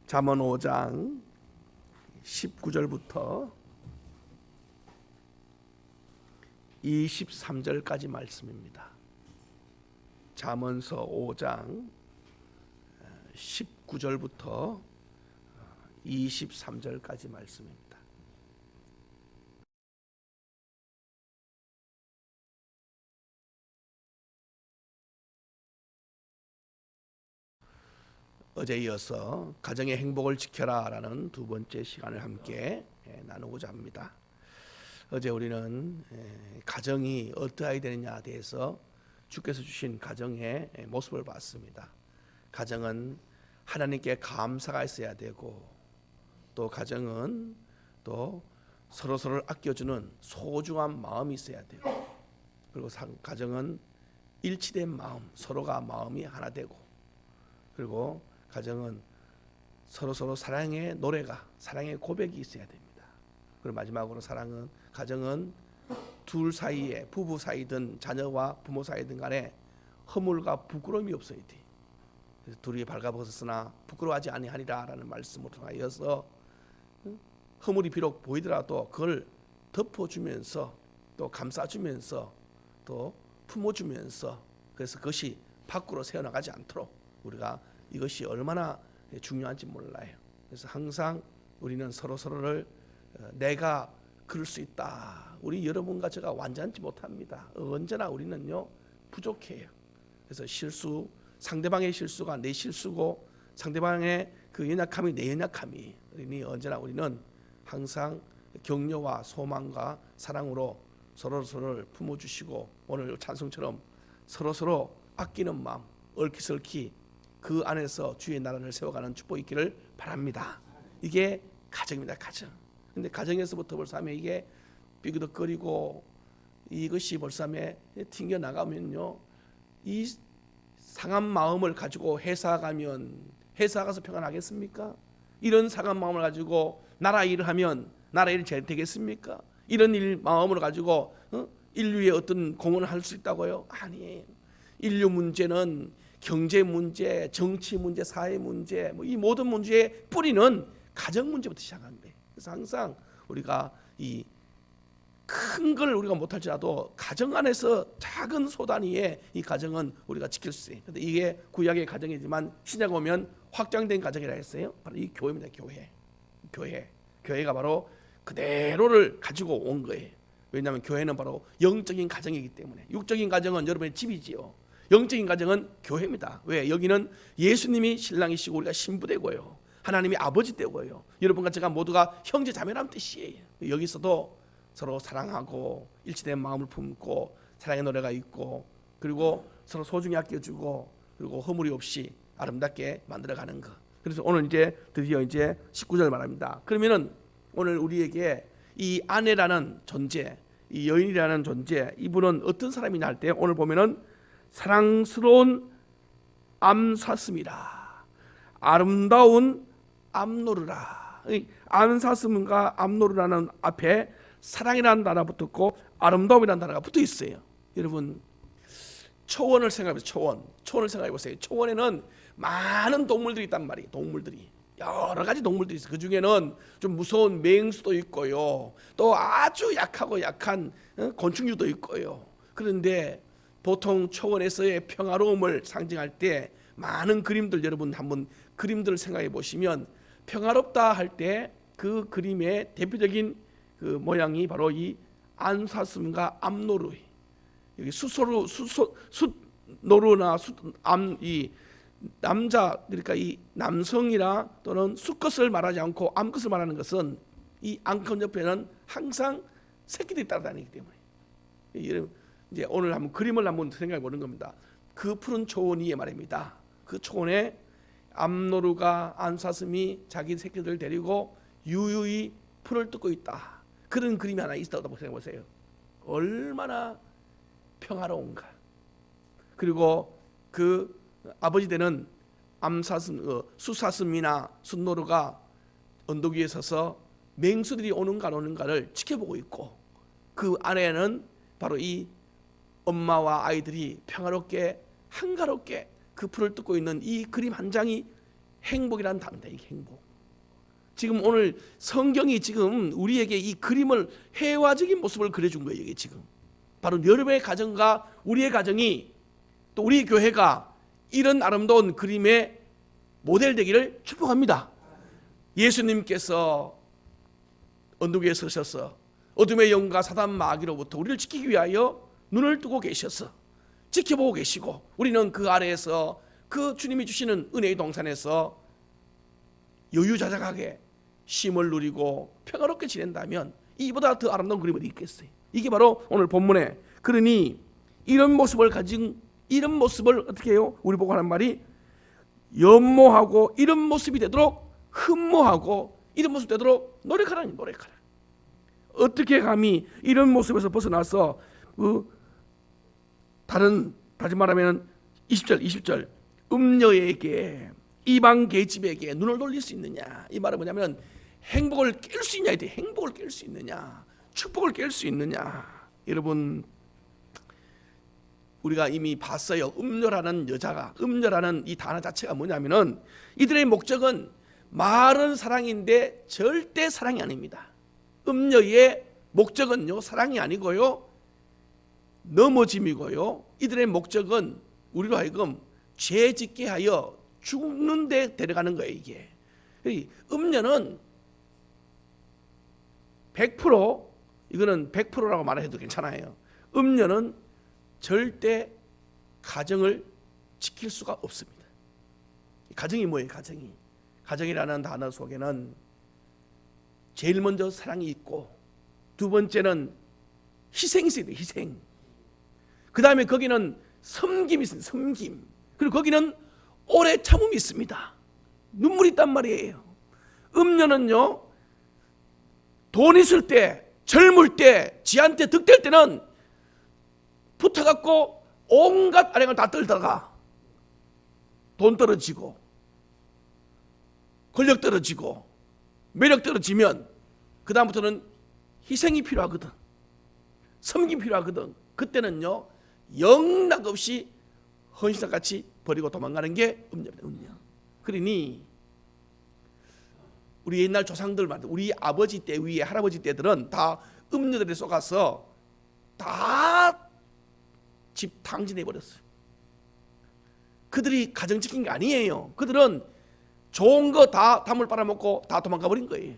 잠언 5장 19절부터 23절까지 말씀입니다. 잠언서 5장 19절부터 23절까지 말씀입니다. 어제 이어서 가정의 행복을 지켜라 라는 두 번째 시간을 함께 나누고자 합니다. 어제 우리는 가정이 어떠해야 되느냐에 대해서 주께서 주신 가정의 모습을 봤습니다. 가정은 하나님께 감사가 있어야 되고, 또 가정은 또 서로서로를 아껴주는 소중한 마음이 있어야 되고, 그리고 가정은 일치된 마음, 서로가 마음이 하나 되고, 그리고 가정은 서로서로 사랑의 노래가, 사랑의 고백이 있어야 됩니다. 그리고 마지막으로 가정은 둘 사이에, 부부 사이든 자녀와 부모 사이든 간에 허물과 부끄러움이 없어야 돼. 그래서 둘이 발가벗었으나 부끄러워하지 아니하리라 라는 말씀을 통하여서 허물이 비록 보이더라도 그걸 덮어주면서, 또 감싸주면서, 또 품어주면서, 그래서 그것이 밖으로 새어나가지 않도록 우리가, 이것이 얼마나 중요한지 몰라요. 그래서 항상 우리는 서로를 내가 그럴 수 있다, 우리 여러분과 제가 완전치 못합니다, 언제나 우리는요 부족해요. 그래서 상대방의 실수가 내 실수고, 상대방의 그 연약함이 내 연약함이, 언제나 우리는 항상 격려와 소망과 사랑으로 서로를 품어주시고, 오늘 찬송처럼 서로 아끼는 마음, 얼키설키 그 안에서 주의 나라를 세워가는 축복이 있기를 바랍니다. 이게 가정입니다. 가정. 근데 가정에서부터 벌써 이게 삐그덕거리고 이것이 벌써 튕겨 나가면요, 이 상한 마음을 가지고 회사 가서 평안하겠습니까? 이런 상한 마음을 가지고 나라 일을 하면 나라 일이 잘 되겠습니까? 이런 마음을 가지고 인류의 어떤 공헌을 할 수 있다고요? 아니에요. 인류 문제는 경제 문제, 정치 문제, 사회 문제, 이 모든 문제의 뿌리는 가정 문제부터 시작한대. 그래서 항상 우리가 이 큰 걸 우리가 못할지라도 가정 안에서 작은 소단위에 이 가정은 우리가 지킬 수 있어요. 근데 이게 구약의 가정이지만 신약 오면 확장된 가정이라 했어요. 바로 이 교회입니다. 교회가 바로 그대로를 가지고 온 거예요. 왜냐하면 교회는 바로 영적인 가정이기 때문에. 육적인 가정은 여러분의 집이지요. 영적인 가정은 교회입니다. 왜? 여기는 예수님이 신랑이시고 우리가 신부되고요, 하나님이 아버지 되고요, 여러분과 제가 모두가 형제 자매라는 뜻이에요. 여기서도 서로 사랑하고 일치된 마음을 품고 사랑의 노래가 있고, 그리고 서로 소중히 아껴주고, 그리고 허물이 없이 아름답게 만들어가는 것. 그래서 오늘 드디어 19절 말합니다. 그러면은 오늘 우리에게 이 아내라는 존재, 이 여인이라는 존재, 이분은 어떤 사람이냐 할 때 오늘 보면은 사랑스러운 암사슴이라, 아름다운 암노르라. 암사슴과 암노르라는 앞에 사랑이라는 단어가 붙었고 아름다움이라는 단어가 붙어 있어요. 여러분, 초원을 생각해보세요. 초원을 생각해보세요. 초원에는 많은 동물들이 있단 말이에요. 여러 가지 동물들이 있어요. 그 중에는 좀 무서운 맹수도 있고요, 또 아주 약한 곤충류도 있고요. 그런데 보통 초원에서의 평화로움을 상징할 때 많은 그림들, 여러분 한번 그림들을 생각해 보시면 평화롭다 할 때 그 그림의 대표적인 그 모양이 바로 이 안사슴과 암노루, 여기 숫노루나 이 남자, 그러니까 이 남성이나 또는 수컷을 말하지 않고 암컷을 말하는 것은 이 암컷 옆에는 항상 새끼들이 따라다니기 때문에. 이제 오늘 한번 그림을 한번 생각해 보는 겁니다. 그 푸른 초원 위에 말입니다. 그 초원에 암노루가, 안사슴이 자기 새끼들을 데리고 유유히 풀을 뜯고 있다. 그런 그림이 하나 있다고 생각해 보세요. 얼마나 평화로운가. 그리고 그 아버지 되는 수사슴이나 숫노루가 언덕 위에 서서 맹수들이 오는가 안 오는가를 지켜보고 있고, 그 안에는 바로 이 엄마와 아이들이 평화롭게 한가롭게 그 풀을 뜯고 있는 이 그림 한 장이 행복이라는 단어다. 이게 행복. 지금 오늘 성경이 지금 우리에게 이 그림을 회화적인 모습을 그려준 거예요. 이게 지금 바로 여러분의 가정과 우리의 가정이 또 우리 교회가 이런 아름다운 그림의 모델 되기를 축복합니다. 예수님께서 언덕 위에 서셔서 어둠의 영과 사단 마귀로부터 우리를 지키기 위하여 눈을 뜨고 계셔서 지켜보고 계시고, 우리는 그 아래에서 그 주님이 주시는 은혜의 동산에서 여유자작하게 쉼을 누리고 평화롭게 지낸다면 이보다 더 아름다운 그림이 어디 있겠어요. 이게 바로 오늘 본문에, 그러니 이런 모습을 가진, 이런 모습을 어떻게 해요? 우리 보고 하는 말이 연모하고 이런 모습이 되도록 흠모하고 이런 모습 되도록 노력하라는 거예요. 노력하라. 어떻게 감히 이런 모습에서 벗어나서 다시 말하면 20절 음녀에게, 이방 계집에게 눈을 돌릴 수 있느냐. 이 말은 뭐냐면 행복을 깰 수 있냐, 행복을 깰 수 있느냐, 축복을 깰 수 있느냐. 여러분, 우리가 이미 봤어요. 음녀라는 여자가, 음녀라는 이 단어 자체가 뭐냐면은 이들의 목적은 말은 사랑인데 절대 사랑이 아닙니다. 음녀의 목적은요, 사랑이 아니고요, 넘어짐이고요. 이들의 목적은 우리로 하여금 죄 짓게 하여 죽는 데 데려가는 거예요. 이게 음녀는 100%, 이거는 100%라고 말해도 괜찮아요. 음녀는 절대 가정을 지킬 수가 없습니다. 가정이 뭐예요? 가정이라는 단어 속에는 제일 먼저 사랑이 있고, 두 번째는 희생이 있어야 돼요. 희생. 그 다음에 거기는 섬김이 있습니다. 섬김. 그리고 거기는 오래 참음이 있습니다. 눈물이 있단 말이에요. 음녀는요, 돈 있을 때, 젊을 때, 지한테 득될 때는 붙어갖고 온갖 아량을 다 떨다가 돈 떨어지고 권력 떨어지고 매력 떨어지면 그 다음부터는 희생이 필요하거든, 섬김이 필요하거든. 그때는요, 영락없이 헌신같이 버리고 도망가는 게 음녀입니다. 음녀. 그러니 우리 옛날 조상들 말도, 우리 아버지 때 위에 할아버지 때들은 다 음녀들에 속아서 다 집 탕진해 버렸어요. 그들이 가정 지킨 게 아니에요. 그들은 좋은 거 다 담을 빨아먹고 다 도망가 버린 거예요.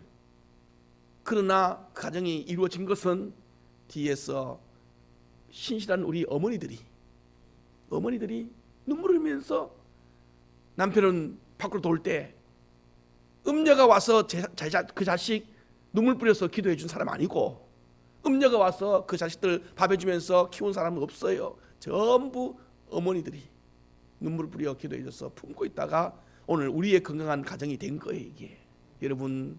그러나 그 가정이 이루어진 것은 뒤에서 신실한 우리 어머니들이 눈물을 흘리면서 남편은 밖으로 돌 때 음녀가 와서 그 자식 눈물 뿌려서 기도해 준 사람 아니고, 음녀가 와서 그 자식들 밥 해주면서 키운 사람은 없어요. 전부 어머니들이 눈물을 뿌려 기도해 줘서 품고 있다가 오늘 우리의 건강한 가정이 된 거예요. 이게 여러분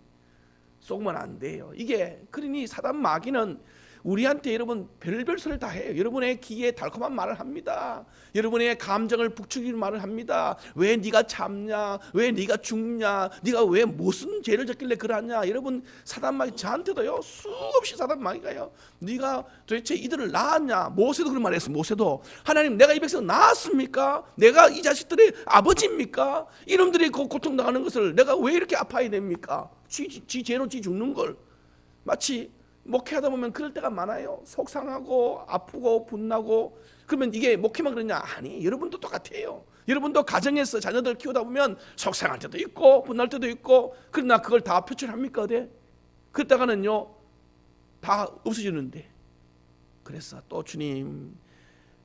속으면 안 돼요. 이게 그러니 사단 마귀는 우리한테 여러분 별별 소리를 다 해요. 여러분의 귀에 달콤한 말을 합니다. 여러분의 감정을 북추기는 말을 합니다. 왜 네가 참냐, 왜 네가 죽냐, 네가 왜 무슨 죄를 졌길래 그러냐. 여러분 사단 마귀 저한테도요, 수없이 사단 마귀가요, 네가 도대체 이들을 낳았냐. 모세도 그런 말했어. 모세도 하나님, 내가 이 백성 낳았습니까? 내가 이 자식들의 아버지입니까? 이놈들이 고통당하는 것을 내가 왜 이렇게 아파야 됩니까? 지 죄로 지 죽는 걸. 마치 목회하다 보면 그럴 때가 많아요. 속상하고 아프고 분나고. 그러면 이게 목회만 그러냐? 아니, 여러분도 똑같아요. 여러분도 가정에서 자녀들 키우다 보면 속상할 때도 있고 분날 때도 있고. 그러나 그걸 다 표출합니까? 어디? 그랬다가는요 다 없어지는데. 그래서 또 주님,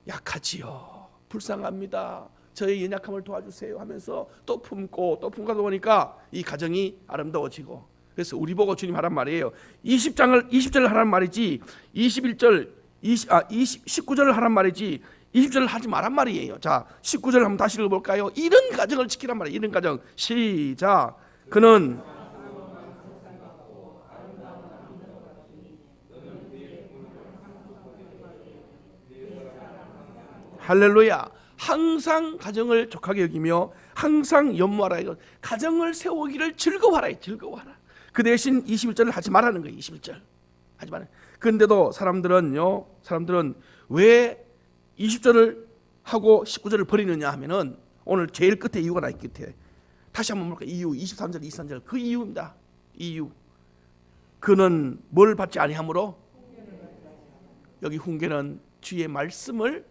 약하지요, 불쌍합니다, 저의 연약함을 도와주세요 하면서 또 품고 또 품고 보니까 이 가정이 아름다워지고. 그래서 우리 보고 주님 하란 말이에요. 20절을 하란 말이지 19절을 하란 말이지 20절을 하지 말란 말이에요. 자, 19절 한번 다시 읽어볼까요? 이런 가정을 지키란 말이에요. 이런 가정. 시작. 그는 할렐루야. 항상 가정을 족하게 여기며 항상 연모하라. 가정을 세우기를 즐거워하라. 즐거워하라. 그 대신 21절을 하지 말라는 거예요. 21절 하지 말라. 그런데도 사람들은 왜 20절을 하고 19절을 버리느냐 하면은 오늘 제일 끝에 이유가 나 있기 때문에 다시 한번 볼까요? 이유 23절 24절 그 이유입니다. 이유. 그는 뭘 받지 아니하므로? 여기 훈계는 주의 말씀을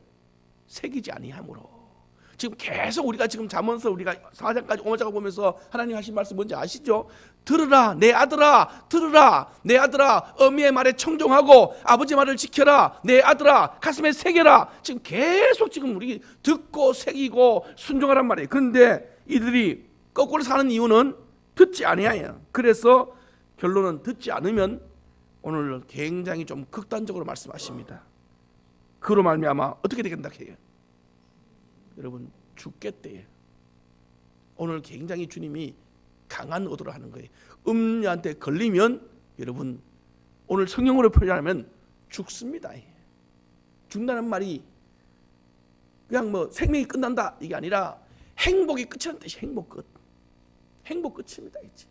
새기지 아니하므로. 지금 계속 우리가 지금 잠언서 우리가 4장까지 5장을 보면서 하나님 하신 말씀 뭔지 아시죠? 들으라 내 아들아, 들으라 내 아들아, 어미의 말에 청종하고 아버지 말을 지켜라 내 아들아, 가슴에 새겨라. 지금 계속 지금 우리 듣고 새기고 순종하란 말이에요. 그런데 이들이 거꾸로 사는 이유는 듣지 아니하여. 그래서 결론은 듣지 않으면 오늘 굉장히 좀 극단적으로 말씀하십니다. 그로 말미암아 어떻게 되겠다 해요? 여러분 죽겠대요. 오늘 굉장히 주님이 강한 어도를 하는 거예요. 음녀한테 걸리면 여러분 오늘 성경으로 표현하면 죽습니다. 죽는다는 말이 그냥 뭐 생명이 끝난다 이게 아니라 행복이 끝이라는 뜻이 행복 끝. 행복 끝입니다. 이제.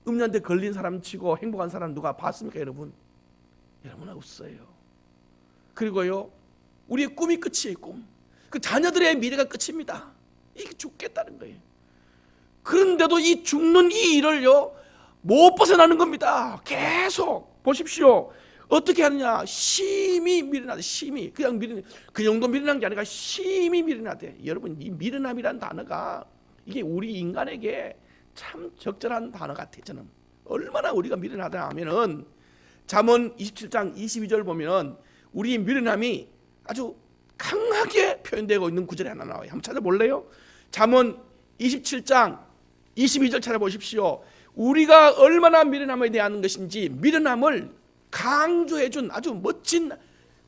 음녀한테 걸린 사람 치고 행복한 사람 누가 봤습니까 여러분? 여러분 없어요. 그리고요 우리의 꿈이 끝이에요. 꿈. 그 자녀들의 미래가 끝입니다. 이게 죽겠다는 거예요. 그런데도 이 죽는 이 일을요 못 벗어나는 겁니다. 계속 보십시오. 어떻게 하느냐? 심히 미련하되, 심히 그냥 그 정도 미련한 게 아니라 심히 미련하되. 여러분 이 미련함이라는 단어가 이게 우리 인간에게 참 적절한 단어 같아요. 저는 얼마나 우리가 미련하다 하면은 잠언 27장 22절 보면은 우리 미련함이 아주 강하게 표현되고 있는 구절이 하나 나와요. 한번 찾아볼래요? 잠언 27장 22절 찾아보십시오. 우리가 얼마나 미련함에 대한 것인지 미련함을 강조해준 아주 멋진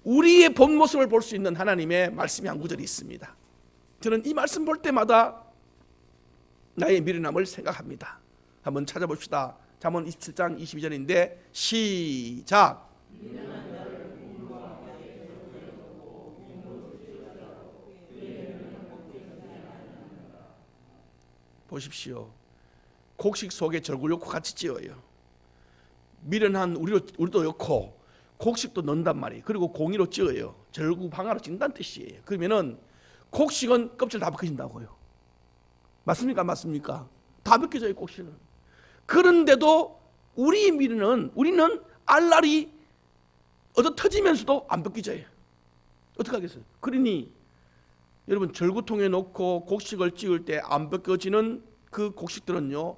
우리의 본 모습을 볼 수 있는 하나님의 말씀이 한 구절이 있습니다. 저는 이 말씀 볼 때마다 나의 미련함을 생각합니다. 한번 찾아봅시다. 잠언 27장 22절인데 시작. 보십시오. 곡식 속에 절구 넣고 같이 찌어요. 미련한 우리도 넣고 곡식도 넣는단 말이에요. 그리고 공이로 찌어요. 절구 방아로 찐다는 뜻이에요. 그러면은 곡식은 껍질 다 벗겨진다고요. 맞습니까? 맞습니까? 다 벗겨져요. 곡식은. 그런데도 우리 우리는 알알이 얻어 터지면서도 안 벗겨져요. 어떻게 하겠어요? 그러니 여러분 절구통에 넣고 곡식을 찌울 때 안 벗겨지는 그 곡식들은요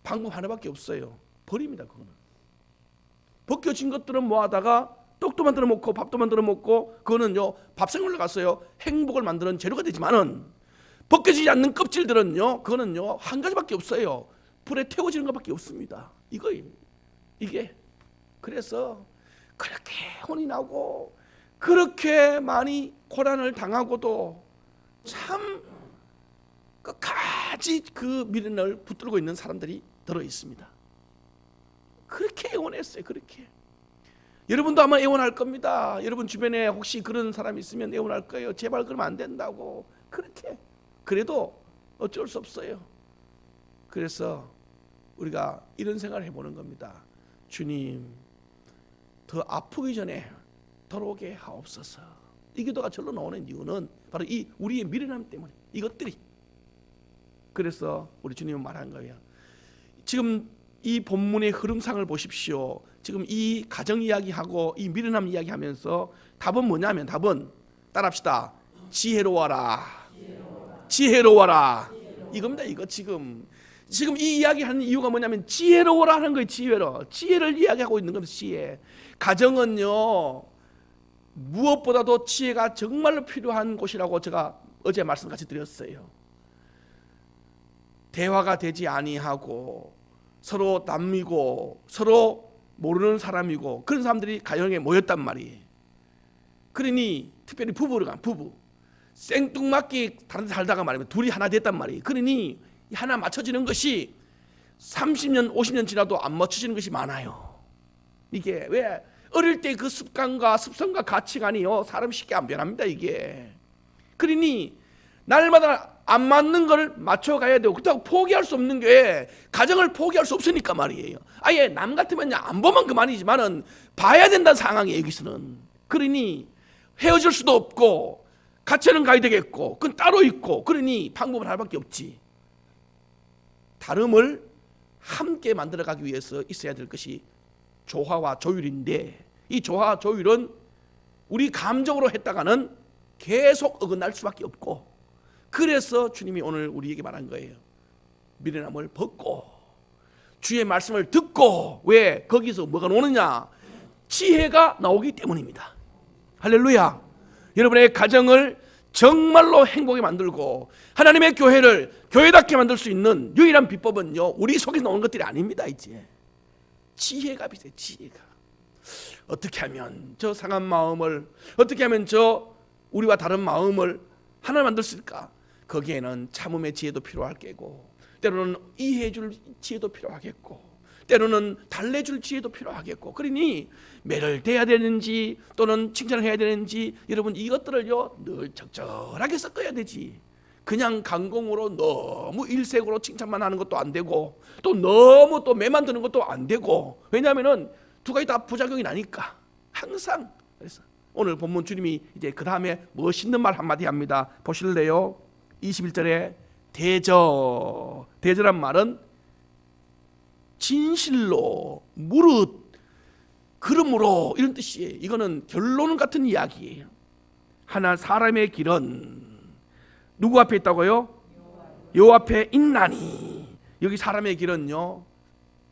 방법 하나밖에 없어요. 버립니다. 그거는. 벗겨진 것들은 모아다가 떡도 만들어 먹고 밥도 만들어 먹고 그거는요 밥상으로 갔어요. 행복을 만드는 재료가 되지만은 벗겨지지 않는 껍질들은요 그거는요 한 가지밖에 없어요. 불에 태워지는 것밖에 없습니다. 이게 그래서 그렇게 혼이 나고 그렇게 많이 고난을 당하고도 참 끝까지 그 미련을 붙들고 있는 사람들이 들어 있습니다. 그렇게 애원했어요. 그렇게. 여러분도 아마 애원할 겁니다. 여러분 주변에 혹시 그런 사람이 있으면 애원할 거예요. 제발 그러면 안 된다고. 그렇게. 그래도 어쩔 수 없어요. 그래서 우리가 이런 생각을 해보는 겁니다. 주님, 더 아프기 전에 돌아오게 하옵소서. 이 기도가 절로 나오는 이유는 바로 이 우리의 미련함 때문에 이것들이. 그래서 우리 주님은 말한 거예요. 지금 이 본문의 흐름상을 보십시오. 지금 이 가정 이야기하고 이 미련함 이야기하면서 답은 뭐냐면 답은 따라합시다. 지혜로워라. 지혜로워라. 이겁니다. 이거 지금 이 이야기하는 이유가 뭐냐면 지혜로워라 하는 거예요. 지혜를 이야기하고 있는 겁니다. 지혜. 가정은요 무엇보다도 지혜가 정말로 필요한 곳이라고 제가 어제 말씀 같이 드렸어요. 대화가 되지 아니하고 서로 남이고 서로 모르는 사람이고 그런 사람들이 가정에 모였단 말이에요. 그러니 특별히 부부 생뚱맞게 다른 데 살다가 말이면 둘이 하나 됐단 말이에요. 그러니 하나 맞춰지는 것이 30년 50년 지나도 안 맞춰지는 것이 많아요. 이게 왜? 어릴 때 그 습관과 습성과 가치관이요 사람 쉽게 안 변합니다. 이게. 그러니 날마다 안 맞는 걸 맞춰가야 되고 그렇다고 포기할 수 없는 게 가정을 포기할 수 없으니까 말이에요. 아예 남 같으면 안 보면 그만이지만은 봐야 된다는 상황이에요. 여기서는. 그러니 헤어질 수도 없고 같이는 가야 되겠고 그건 따로 있고 그러니 방법을 할 밖에 없지. 다름을 함께 만들어가기 위해서 있어야 될 것이 조화와 조율인데, 이 조화와 조율은 우리 감정으로 했다가는 계속 어긋날 수밖에 없고, 그래서 주님이 오늘 우리에게 말한 거예요. 미련함을 벗고 주의 말씀을 듣고. 왜? 거기서 뭐가 나오느냐? 지혜가 나오기 때문입니다. 할렐루야. 여러분의 가정을 정말로 행복하게 만들고 하나님의 교회를 교회답게 만들 수 있는 유일한 비법은요, 우리 속에서 나오는 것들이 아닙니다. 이제 지혜가 필요해요. 지혜가. 어떻게 하면 저 상한 마음을, 어떻게 하면 저 우리와 다른 마음을 하나 만들 수 있을까? 거기에는 참음의 지혜도 필요할 게고, 때로는 이해해 줄 지혜도 필요하겠고, 때로는 달래줄 지혜도 필요하겠고, 그러니 매를 대야 되는지 또는 칭찬을 해야 되는지, 여러분 이것들을요 늘 적절하게 섞어야 되지. 그냥 강공으로 너무 일색으로 칭찬만 하는 것도 안 되고, 또 너무 또 매만 드는 것도 안 되고. 왜냐하면은 두 가지 다 부작용이 나니까. 항상. 그래서 오늘 본문 주님이 이제 그 다음에 멋있는 말 한마디 합니다. 보실래요? 21절에 대저란 말은 진실로, 무릇, 그러므로 이런 뜻이에요. 이거는 결론 같은 이야기예요. 하나 사람의 길은 누구 앞에 있다고요? 여호와 앞에 있나니. 여기 사람의 길은요,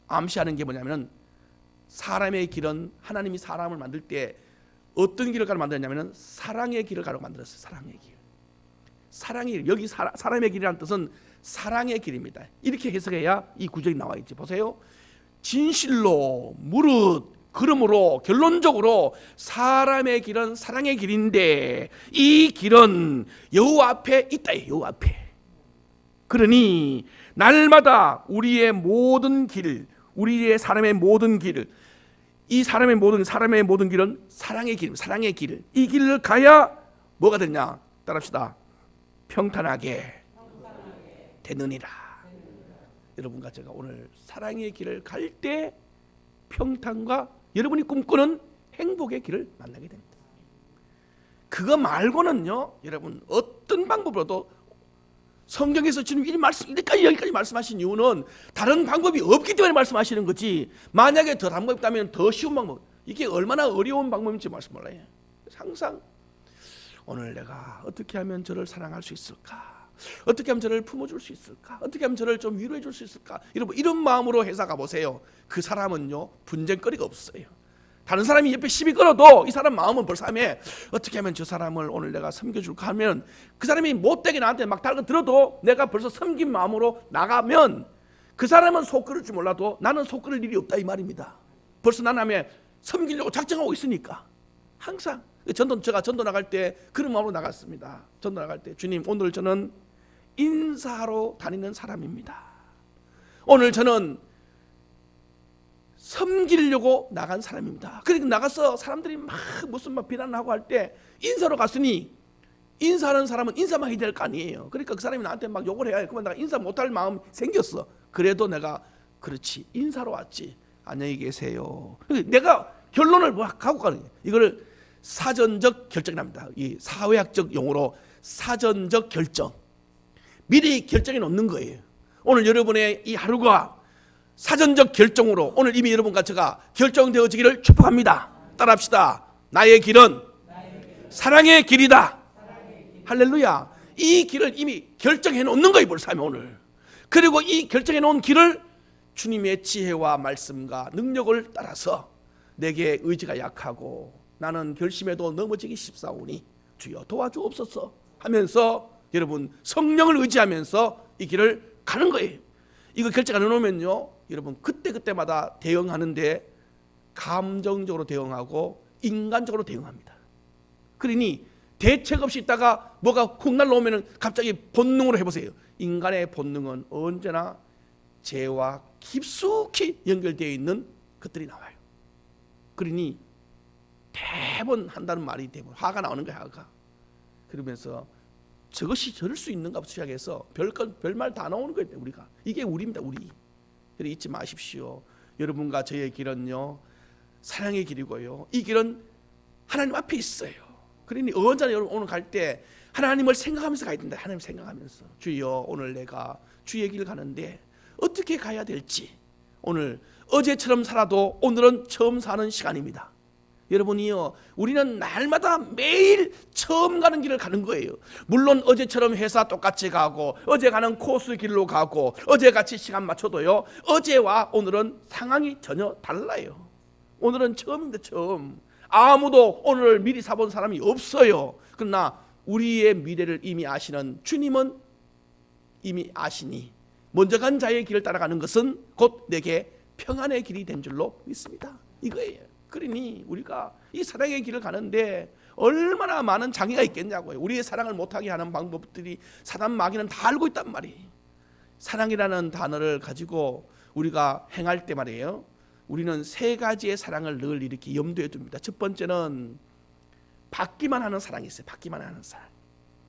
암시하는 게 뭐냐면, 사람의 길은 하나님이 사람을 만들 때 어떤 길을 가로 만들었냐면 사랑의 길을 가로 만들었어요. 사랑의 길. 사랑의 길. 여기 사람의 길이라는 뜻은 사랑의 길입니다. 이렇게 해석해야 이 구절이 나와 있지. 보세요. 진실로, 무릇, 그러므로, 결론적으로 사람의 길은 사랑의 길인데 이 길은 여호와 앞에 있다. 여호와 앞에. 그러니 날마다 우리의 모든 길, 우리의 사람의 모든 길을, 이 사람의 모든 길은 사랑의 길, 사랑의 길. 이 길을 가야 뭐가 되냐? 따라합시다. 평탄하게 되느니라. 여러분과 제가 오늘 사랑의 길을 갈 때 평탄과 여러분이 꿈꾸는 행복의 길을 만나게 됩니다. 그거 말고는요, 여러분 어떤 방법으로도 성경에서 지금 여기까지 말씀하신 이유는 다른 방법이 없기 때문에 말씀하시는 거지, 만약에 더 방법이 있다면 더 쉬운 방법, 이게 얼마나 어려운 방법인지 말씀 몰라요. 항상 오늘 내가 어떻게 하면 저를 사랑할 수 있을까? 어떻게 하면 저를 품어줄 수 있을까? 어떻게 하면 저를 좀 위로해 줄 수 있을까? 여러분 이런 마음으로 회사 가보세요. 그 사람은요 분쟁거리가 없어요. 다른 사람이 옆에 시비 걸어도 이 사람 마음은 벌써 하면 어떻게 하면 저 사람을 오늘 내가 섬겨줄까 하면, 그 사람이 못되게 나한테 막 달고 들어도 내가 벌써 섬긴 마음으로 나가면 그 사람은 속 끓을 줄 몰라도 나는 속 끓을 일이 없다 이 말입니다. 벌써 나는 하면 섬기려고 작정하고 있으니까. 항상 제가 전도 나갈 때 그런 마음으로 나갔습니다. 전도 나갈 때 주님, 오늘 저는 인사하러 다니는 사람입니다. 오늘 저는 섬기려고 나간 사람입니다. 그러니까 나가서 사람들이 무슨 비난을 하고 할 때 인사로 갔으니, 인사하는 사람은 인사만 해야 될 거 아니에요. 그러니까 그 사람이 나한테 막 욕을 해야 해. 그러면 내가 인사 못할 마음 생겼어. 그래도 내가 그렇지, 인사로 왔지, 안녕히 계세요. 내가 결론을 하고 가는 거예요. 이걸 사전적 결정이랍니다. 이 사회학적 용어로 사전적 결정. 미리 결정해 놓는 거예요. 오늘 여러분의 이 하루가 사전적 결정으로 오늘 이미 여러분과 제가 결정되어지기를 축복합니다. 따라합시다. 나의 길은 사랑의 길이다. 할렐루야. 이 길을 이미 결정해 놓는 거예요. 벌써 하면 오늘. 그리고 이 결정해 놓은 길을 주님의 지혜와 말씀과 능력을 따라서 내게 의지가 약하고 나는 결심해도 넘어지기 쉽사오니 주여 도와주옵소서 하면서 여러분 성령을 의지하면서 이 길을 가는 거예요. 이거 결정 안 해놓으면요, 여러분 그때마다 대응하는데 감정적으로 대응하고 인간적으로 대응합니다. 그러니 대책 없이 있다가 뭐가 훅 날라오면 갑자기 본능으로 해보세요. 인간의 본능은 언제나 죄와 깊숙이 연결되어 있는 것들이 나와요. 그러니 대번 한다는 말이 대본 화가 나오는 거야. 화가. 그러면서 저것이 저럴 수 있는가 시작해서 별말 다 나오는 거예요. 우리가 이게 우리입니다. 우리. 그래 잊지 마십시오. 여러분과 저의 길은요 사랑의 길이고요, 이 길은 하나님 앞에 있어요. 그러니 언제나 여러분 오늘 갈 때 하나님을 생각하면서 가야 된다. 하나님 생각하면서 주여 오늘 내가 주의 길 가는데 어떻게 가야 될지, 오늘 어제처럼 살아도 오늘은 처음 사는 시간입니다. 여러분이요, 우리는 날마다 매일 처음 가는 길을 가는 거예요. 물론 어제처럼 회사 똑같이 가고 어제 가는 코스 길로 가고 어제같이 시간 맞춰도요, 어제와 오늘은 상황이 전혀 달라요. 오늘은 처음입니다. 처음. 아무도 오늘 미리 사본 사람이 없어요. 그러나 우리의 미래를 이미 아시는 주님은 이미 아시니 먼저 간 자의 길을 따라가는 것은 곧 내게 평안의 길이 된 줄로 믿습니다. 이거예요. 그러니 우리가 이 사랑의 길을 가는데 얼마나 많은 장애가 있겠냐고요. 우리의 사랑을 못하게 하는 방법들이 사단 마귀는 다 알고 있단 말이에요. 사랑이라는 단어를 가지고 우리가 행할 때 말이에요, 우리는 세 가지의 사랑을 늘 이렇게 염두에 둡니다. 첫 번째는 받기만 하는 사랑이 있어요. 받기만 하는 사랑.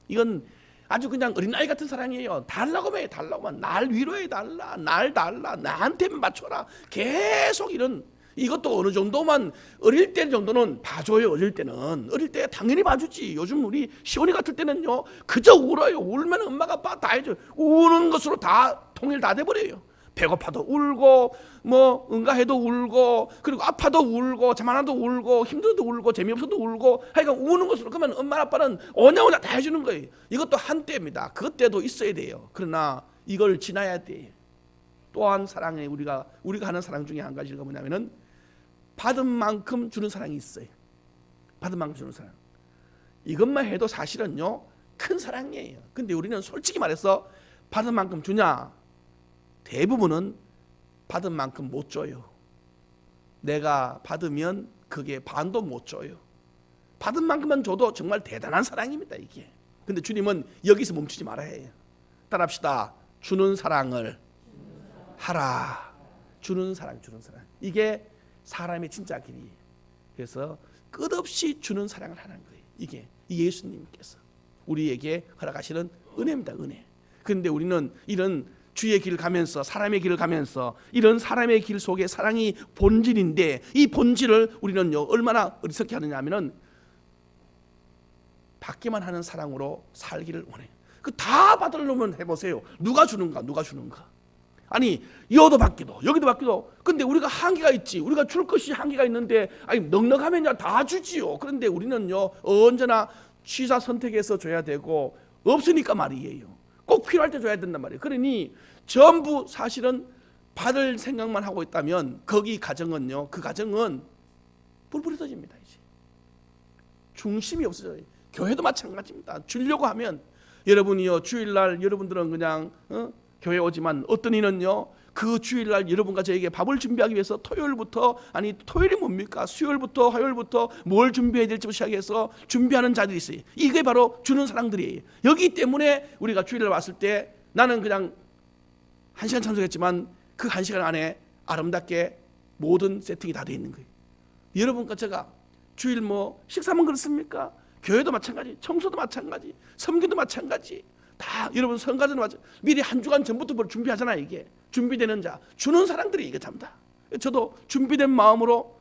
이건 아주 그냥 어린아이 같은 사랑이에요. 달라고 해, 달라고 하면 날 위로해 달라, 날 달라, 나한테 맞춰라. 계속 이런, 이것도 어느 정도만 어릴 때 정도는 봐줘요. 어릴 때 당연히 봐주지. 요즘 우리 시온이 같을 때는요, 그저 울어요. 울면 엄마가 아빠 다 해줘요. 우는 것으로 다 통일 다 돼버려요. 배고파도 울고 뭐 응가해도 울고, 그리고 아파도 울고 자만해도 울고 힘들어도 울고 재미없어도 울고, 하여간 우는 것으로. 그러면 엄마 아빠는 오냐오냐 다 해주는 거예요. 이것도 한때입니다. 그때도 있어야 돼요. 그러나 이걸 지나야 돼요. 또한 사랑에 우리가 하는 사랑 중에 한 가지가 뭐냐면은 받은 만큼 주는 사랑이 있어요. 받은 만큼 주는 사랑. 이것만 해도 사실은요 큰 사랑이에요. 근데 우리는 솔직히 말해서 받은 만큼 주냐? 대부분은 받은 만큼 못 줘요. 내가 받으면 그게 반도 못 줘요. 받은 만큼만 줘도 정말 대단한 사랑입니다, 이게. 근데 주님은 여기서 멈추지 말아야 해요. 따라합시다. 주는 사랑을 하라. 주는 사랑, 주는 사랑. 이게 사람의 진짜 길이에요. 그래서 끝없이 주는 사랑을 하는 거예요. 이게 예수님께서 우리에게 허락하시는 은혜입니다, 은혜. 그런데 우리는 이런 주의 길을 가면서, 사람의 길을 가면서, 이런 사람의 길 속에 사랑이 본질인데, 이 본질을 우리는요 얼마나 어리석게 하느냐 하면은 받기만 하는 사랑으로 살기를 원해요. 그 다 받으려면 해보세요. 누가 주는가? 아니, 여도 받기도 여기도 받기도. 근데 우리가 한계가 있지. 우리가 줄 것이 한계가 있는데, 아니 넉넉하면 다 주지요. 그런데 우리는요 언제나 취사 선택해서 줘야 되고, 없으니까 말이에요. 꼭 필요할 때 줘야 된단 말이에요. 그러니 전부 사실은 받을 생각만 하고 있다면 거기 가정은요, 그 가정은 불불이 터집니다. 이제 중심이 없어져요. 교회도 마찬가지입니다. 주려고 하면, 여러분이요 주일날 여러분들은 그냥 교회 오지만 어떤 이는요 그 주일날 여러분과 저에게 밥을 준비하기 위해서 토요일부터, 아니 토요일이 뭡니까? 수요일부터 화요일부터 뭘 준비해야 될지 시작해서 준비하는 자들이 있어요. 이게 바로 주는 사랑들이에요. 여기 때문에 우리가 주일날 왔을 때 나는 그냥 1시간 참석했지만 그 1시간 안에 아름답게 모든 세팅이 다 돼 있는 거예요. 여러분과 제가 주일 뭐 식사만 그렇습니까? 교회도 마찬가지, 청소도 마찬가지, 섬기도 마찬가지. 다 여러분 성가전 맞아. 미리 한 주간 전부터 뭘 준비하잖아요. 이게 준비되는 자, 주는 사람들이 이게 참다. 저도 준비된 마음으로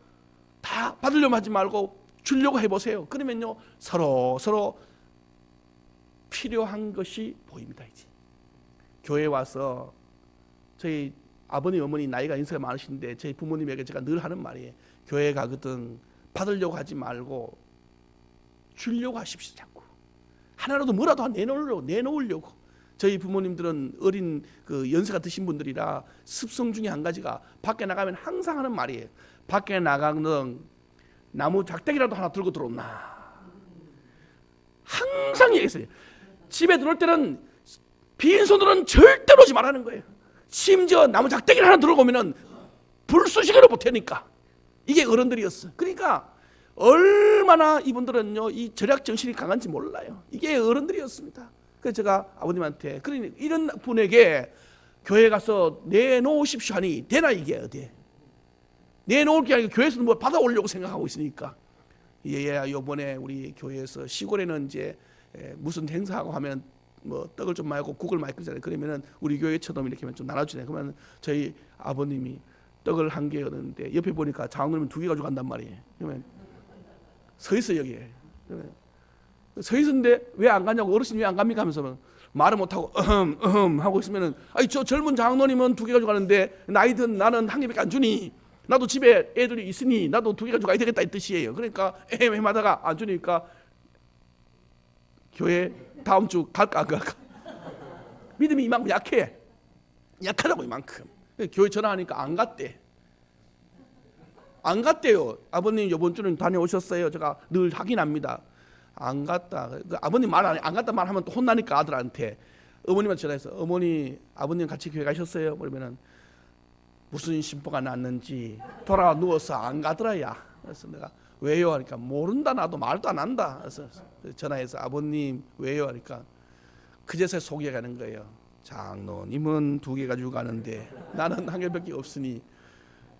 다 받으려고 하지 말고 주려고 해보세요. 그러면요 서로 필요한 것이 보입니다. 이제 교회 와서 저희 아버님 어머니 나이가 연세가 많으신데 저희 부모님에게 제가 늘 하는 말이에요. 교회 가거든 받으려고 하지 말고 주려고 하십시오. 자꾸 하나라도 뭐라도 내놓으려고. 저희 부모님들은 어린 그 연세가 드신 분들이라 습성 중에 한 가지가 밖에 나가면 항상 하는 말이에요. 밖에 나가는 나무 작대기라도 하나 들고 들어온나. 항상 얘기했어요. 집에 들어올 때는 빈손으로는 절대로 오지 말라는 거예요. 심지어 나무 작대기를 하나 들고 오면은 불쏘시개로 보태니까. 이게 어른들이었어. 그러니까 얼마나 이분들은요 이 절약 정신이 강한지 몰라요. 이게 어른들이었습니다. 그래서 제가 아버님한테, 그러니 이런 분에게 교회 가서 내놓으십시오 하니 되나? 이게 어디에 내놓을 게 아니고 교회에서 뭐 받아오려고 생각하고 있으니까. 예, 요번에 우리 교회에서 시골에는 이제 무슨 행사하고 하면 뭐 떡을 좀 말고 국을 많이 끓이잖아요. 그러면은 우리 교회처럼 이렇게 하면 좀 나눠주잖아요. 그러면 저희 아버님이 떡을 한 개 얻었는데 옆에 보니까 장로님 2개 가지고 간단 말이에요. 그러면 서 있어 여기에. 서 있었는데 왜 안 가냐고, 어르신 왜 안 갑니까 하면서 말을 못하고 하고 있으면은 아니 저 젊은 장로님은 2개 가지고 가는데 나이 든 나는 1개밖에 안 주니 나도 집에 애들이 있으니 나도 2개 가지고 가야 되겠다 이 뜻이에요. 그러니까 애매하다가 안 주니까 교회 다음 주 갈까 안 갈까? 믿음이 이만큼 약하다고 이만큼. 교회 전화하니까 안 갔대. 안 갔대요. 아버님 이번 주는 다녀오셨어요? 제가 늘 확인합니다. 안 갔다. 아버님 말 안 갔다 말하면 또 혼나니까 아들한테. 어머님한테 전화해서 어머니 아버님 같이 교회 가셨어요? 그러면은 무슨 심보가 났는지 돌아 누워서 안 가더라야. 그래서 내가 왜요? 하니까 모른다 나도 말도 안 한다. 그래서 전화해서 아버님 왜요? 하니까 그제서야 속이 가는 거예요. 장로님은 2개 가지고 가는데 나는 1개밖에 없으니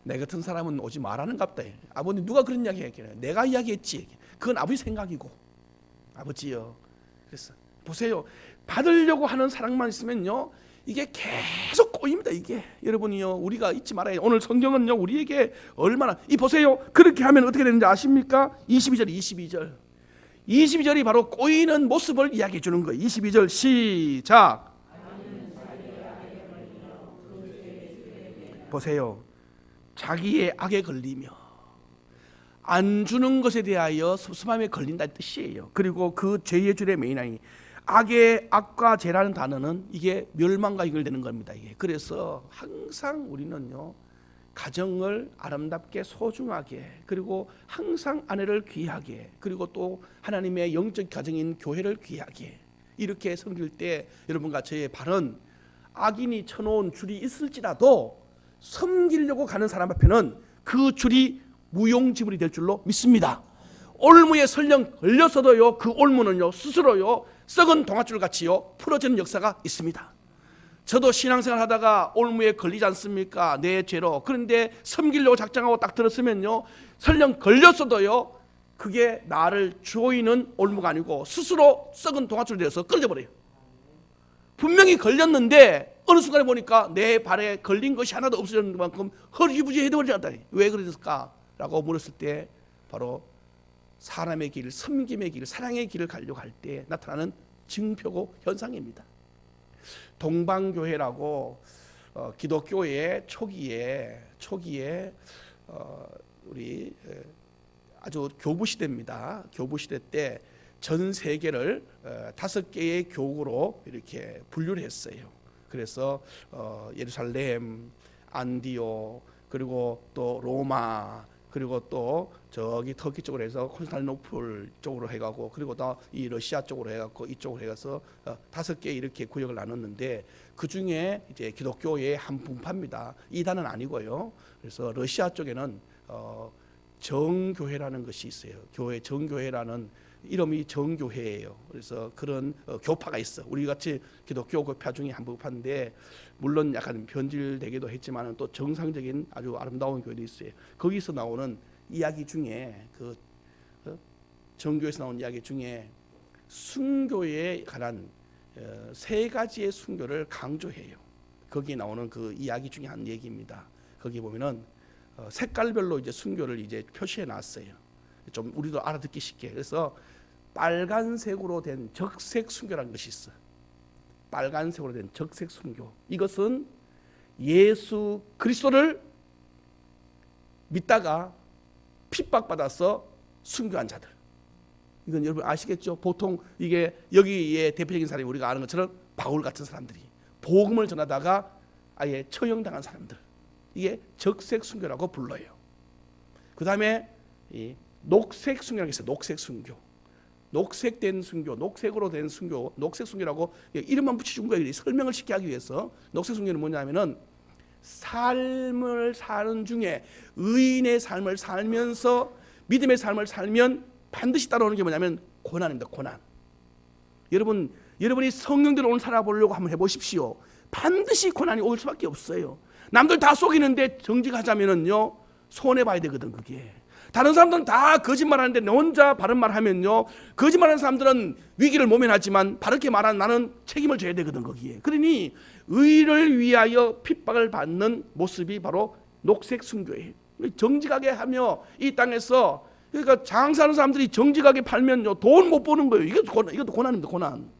내 같은 사람은 오지 말라는 갑다. 아버님 누가 그런 이야기 했길래 내가 이야기했지. 그건 아버지 생각이고 아버지요. 그래서 보세요. 받으려고 하는 사랑만 있으면요 이게 계속 꼬입니다. 이게 여러분이요 우리가 잊지 말아야 해요. 오늘 성경은요 우리에게 얼마나 이 보세요. 그렇게 하면 어떻게 되는지 아십니까? 22절이 바로 꼬이는 모습을 이야기해 주는 거예요. 22절 시작. 보세요. 자기의 악에 걸리며 안 주는 것에 대하여 섭섭함에 걸린다는 뜻이에요. 그리고 그 죄의 줄의 메인이 악과 죄라는 단어는 이게 멸망과 연결되는 겁니다. 이게. 그래서 항상 우리는요 가정을 아름답게 소중하게 그리고 항상 아내를 귀하게 그리고 또 하나님의 영적 가정인 교회를 귀하게 이렇게 섬길 때 여러분과 저의 발은 악인이 쳐놓은 줄이 있을지라도 섬기려고 가는 사람 앞에는 그 줄이 무용지물이 될 줄로 믿습니다. 올무에 설령 걸렸어도요 그 올무는요 스스로요 썩은 동아줄 같이요 풀어지는 역사가 있습니다. 저도 신앙생활 하다가 올무에 걸리지 않습니까? 내 죄로. 그런데 섬기려고 작정하고 딱 들었으면요 설령 걸렸어도요 그게 나를 조이는 올무가 아니고 스스로 썩은 동아줄이 되어서 끊어져버려요. 분명히 걸렸는데 어느 순간에 보니까 내 발에 걸린 것이 하나도 없어졌는 만큼 허리부지해 버렸다. 왜 그랬을까? 라고 물었을 때 바로 사람의 길, 섬김의 길, 사랑의 길을 가려고 할 때 나타나는 증표고 현상입니다. 동방교회라고 기독교의 초기에 우리 아주 교부 시대입니다. 교부 시대 때 전 세계를 5개의 교구로 이렇게 분류를 했어요. 그래서 예루살렘, 안디오, 그리고 또 로마, 그리고 또 저기 터키 쪽으로 해서 콘스탄티노플 쪽으로 해가고 그리고 또 이 러시아 쪽으로 해갖고 이쪽으로 해가서 5개 이렇게 구역을 나눴는데 그 중에 이제 기독교의 한 분파입니다. 이단은 아니고요. 그래서 러시아 쪽에는 정교회라는 것이 있어요. 교회 정교회라는 이름이 정교회예요. 그래서 그런 교파가 있어. 우리 같이 기독교 교파 중에 한 부파인데 물론 약간 변질되기도 했지만 또 정상적인 아주 아름다운 교회도 있어요. 거기서 나오는 이야기 중에 그 정교에서 나온 이야기 중에 순교에 관한 3가지의 순교를 강조해요. 거기에 나오는 그 이야기 중에 한 얘기입니다. 거기 보면은 색깔별로 이제 순교를 이제 표시해 놨어요. 좀 우리도 알아듣기 쉽게. 그래서 빨간색으로 된 적색 순교라는 것이 있어. 빨간색으로 된 적색 순교. 이것은 예수 그리스도를 믿다가 핍박받아서 순교한 자들. 이건 여러분 아시겠죠? 보통 이게 여기에 대표적인 사람이 우리가 아는 것처럼 바울 같은 사람들이 복음을 전하다가 아예 처형당한 사람들. 이게 적색 순교라고 불러요. 그 다음에 이 녹색 순교라고 있어요. 녹색 순교. 녹색된 순교, 녹색으로 된 순교, 녹색 순교라고 이름만 붙여준 거예요. 설명을 쉽게 하기 위해서. 녹색 순교는 뭐냐면은 삶을 사는 중에 의인의 삶을 살면서 믿음의 삶을 살면 반드시 따라오는 게 뭐냐면 고난입니다. 고난. 여러분이 성령대로 오늘 살아보려고 한번 해보십시오. 반드시 고난이 올 수밖에 없어요. 남들 다 속이는데 정직하자면은요 손해봐야 되거든. 그게 다른 사람들은 다 거짓말하는데 내 혼자 바른 말하면요 거짓말하는 사람들은 위기를 모면하지만 바르게 말하는 나는 책임을 져야 되거든. 거기에. 그러니 의를 위하여 핍박을 받는 모습이 바로 녹색 순교예요. 정직하게 하며 이 땅에서 그러니까 장사하는 사람들이 정직하게 팔면요 돈 못 버는 거예요. 이것도 고난입니다. 고난.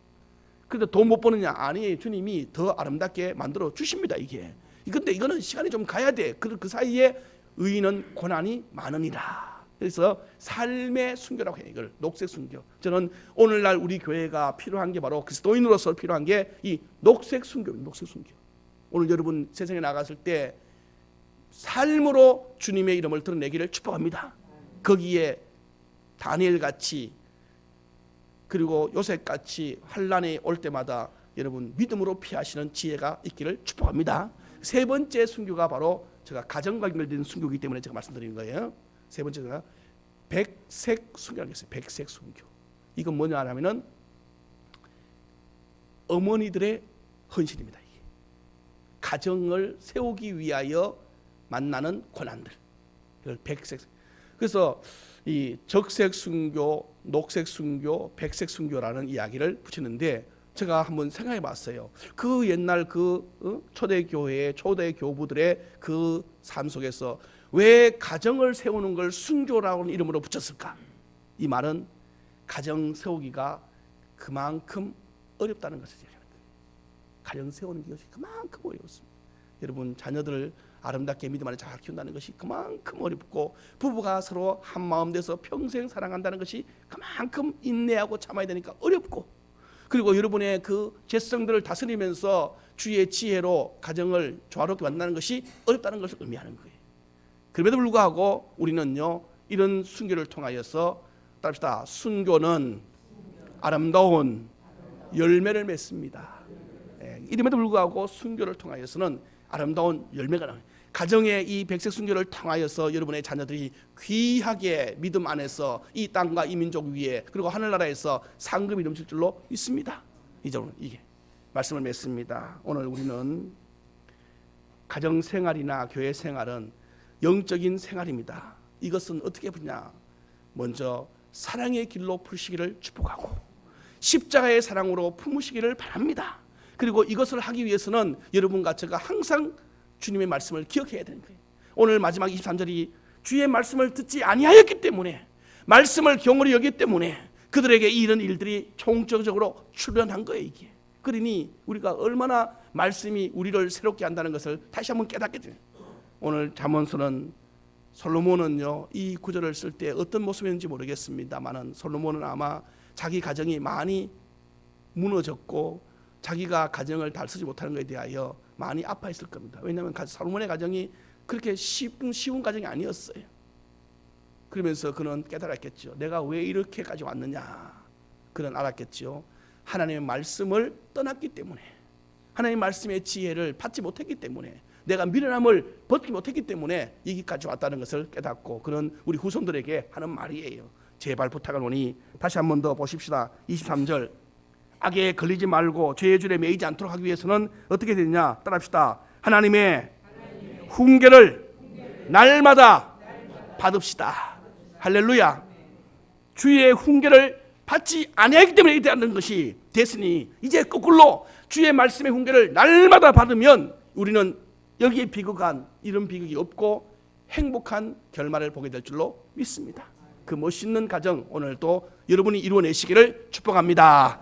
근데 돈 못 버느냐? 아니, 주님이 더 아름답게 만들어 주십니다. 이게. 근데 이거는 시간이 좀 가야 돼. 그 사이에 의인은 고난이 많으니라. 그래서 삶의 순교라고 해요. 이걸 녹색 순교. 저는 오늘날 우리 교회가 필요한 게 바로 그리스도인으로서 필요한 게 이 녹색 순교입니다. 녹색 순교. 오늘 여러분 세상에 나갔을 때 삶으로 주님의 이름을 드러내기를 축복합니다. 거기에 다니엘 같이 그리고 요셉 같이 환난이 올 때마다 여러분 믿음으로 피하시는 지혜가 있기를 축복합니다. 세 번째 순교가 바로 제가 가정과 연결된 순교이기 때문에 제가 말씀드리는 거예요. 세 번째가 백색 순교라고 했어요. 백색 순교. 이건 뭐냐 하면은 어머니들의 헌신입니다. 이게. 가정을 세우기 위하여 만나는 고난들. 이걸 백색. 그래서 이 적색 순교, 녹색 순교, 백색 순교라는 이야기를 붙이는데 제가 한번 생각해 봤어요. 그 옛날 초대교회, 초대 교부들의 그 삶 속에서 왜 가정을 세우는 걸 순교라는 이름으로 붙였을까? 이 말은 가정 세우기가 그만큼 어렵다는 것을 얘기하는 거예요. 가정 세우는 것이 그만큼 어렵습니다. 여러분 자녀들을 아름답게 믿음 안에 잘 키운다는 것이 그만큼 어렵고 부부가 서로 한 마음 돼서 평생 사랑한다는 것이 그만큼 인내하고 참아야 되니까 어렵고 그리고 여러분의 그 재성들을 다스리면서 주의 지혜로 가정을 조화롭게 만드는 것이 어렵다는 것을 의미하는 거예요. 그럼에도 불구하고 우리는요 이런 순교를 통하여서 따릅시다. 순교는 아름다운 열매를 맺습니다. 이름에도 불구하고 순교를 통하여서는 아름다운 열매가 나요. 가정의 이 백색 순교를 통하여서 여러분의 자녀들이 귀하게 믿음 안에서 이 땅과 이 민족 위에 그리고 하늘나라에서 상급이 넘칠 줄로 믿습니다. 이제는 이게 말씀을 맺습니다. 오늘 우리는 가정 생활이나 교회 생활은 영적인 생활입니다. 이것은 어떻게 보냐? 먼저 사랑의 길로 푸시기를 축복하고 십자가의 사랑으로 품으시기를 바랍니다. 그리고 이것을 하기 위해서는 여러분과 제가 항상 주님의 말씀을 기억해야 되는 거예요. 오늘 마지막 23절이 주의 말씀을 듣지 아니하였기 때문에 말씀을 경홀히 여기기 때문에 그들에게 이런 일들이 총적으로 출현한 거예요. 이게. 그러니 우리가 얼마나 말씀이 우리를 새롭게 한다는 것을 다시 한번 깨닫게 돼요. 오늘 잠언서는 솔로몬은요 이 구절을 쓸 때 어떤 모습이었는지 모르겠습니다만은 솔로몬은 아마 자기 가정이 많이 무너졌고 자기가 가정을 다스리지 못하는 것에 대하여 많이 아파했을 겁니다. 왜냐하면 솔로몬의 가정이 그렇게 쉬운 가정이 아니었어요. 그러면서 그는 깨달았겠죠. 내가 왜 이렇게까지 왔느냐. 그는 알았겠죠. 하나님의 말씀을 떠났기 때문에 하나님의 말씀의 지혜를 받지 못했기 때문에 내가 미련함을 벗지 못했기 때문에 여기까지 왔다는 것을 깨닫고 그는 우리 후손들에게 하는 말이에요. 제발 부탁을 오니 다시 한 번 더 보십시다. 23절 악에 걸리지 말고 죄의 줄에 매이지 않도록 하기 위해서는 어떻게 되느냐 따라합시다. 하나님의 훈계를 날마다 받읍시다. 할렐루야. 주의 훈계를 받지 아니하기 때문에 이렇게 하는 것이 됐으니 이제 거꾸로 주의 말씀의 훈계를 날마다 받으면 우리는 여기에 비극한 이런 비극이 없고 행복한 결말을 보게 될 줄로 믿습니다. 그 멋있는 가정 오늘도 여러분이 이루어내시기를 축복합니다.